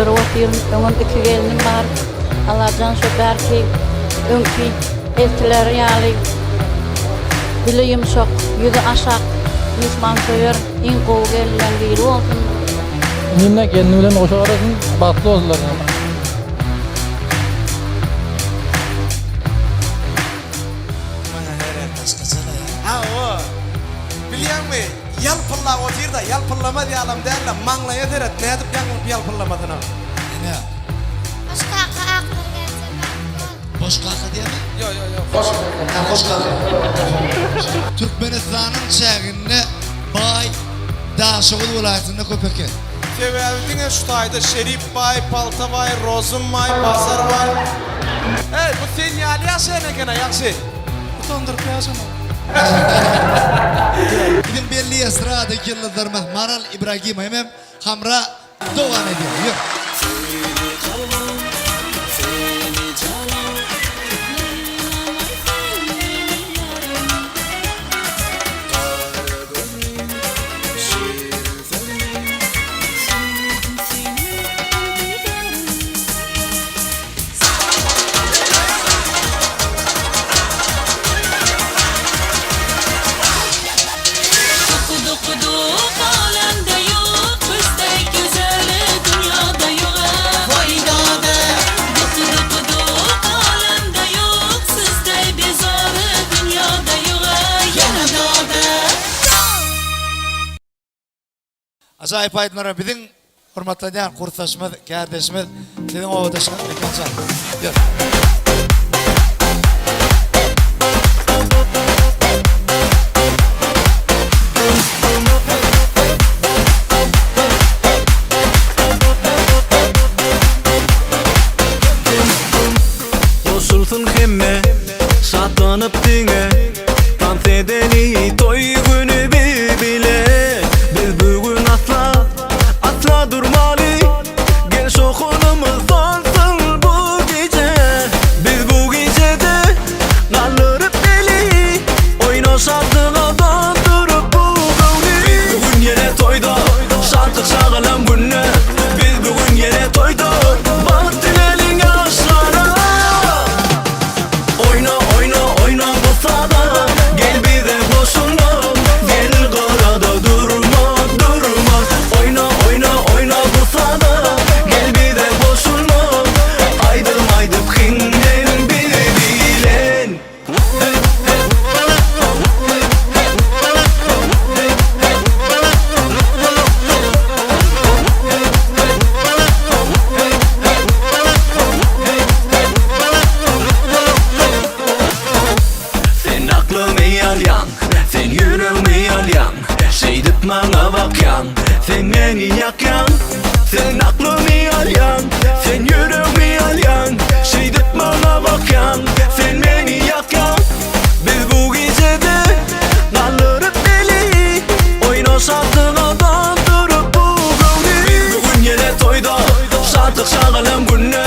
görüp oturuyorum. Onun iki gelinim var. Alacan şu belki önkü eltileri yağlı. Dili yumuşak, yüzü aşak. Müslüman söyür, in kov gelilen biri olsun. Yine kendini bilen oşa arasın, batlı oldular ama. Ha o. Biliyor musun? Yalpılla otur da yalpıllama diye alam değil de manlaya teret ne edip yalpıllamadın o. Ne? Boş kaka aklı gelse ben. Boş kaka diye mi? Yok. Boş kaka. Türkmenistan'ın çeğinde Bay Daşoğlu vilayetinde köpeken. Sebebine şu tayda Şerif Bay, Palta Bay, Rozun Bay, Basar Bay. Evet bu sinyali yaşayana gene yakşı. Utandırıp yaşama. Bizim belli esradaki yıldızlarımız Maral İbrahim hem Hamra Doğan ediyor. Yok. Acayip aydınlara bizim hürmetleyen kurtaşımız, kardeşimiz, sizin o ödeşiniz mekanca. Yok. Koşulsun hemme, şatlanıp dine, dans edeli toy günü bile. Biz bugün asla durmalı. Gel şokunumuz olsun bu gece. Biz bu gecede nalırıp deli, oynaşadığına dondurup bu gönlü. Biz bugün yine toyda, şartık şağılan günü. Biz bugün yine toyda, bak dilerin yaşlara. Oyna bu sada, gel bize koşulma. Gel karada durma. Oyna bu sada, gel bize koşulma. Aydım hinden bilen. Sen aklımı yalyan, sen yüreğimi yalyan. Şey dip bana bakyan, sen beni yakyan. Sen aklımı yalyan, sen yüreğimi yalyan. Şey dip bana bakyan, sen beni yakyan. Biz bu gecede nalırıp deli, oynaşadığına dondurup bu gönlü. Biz bugün yine toyda, şartık şağılan günü.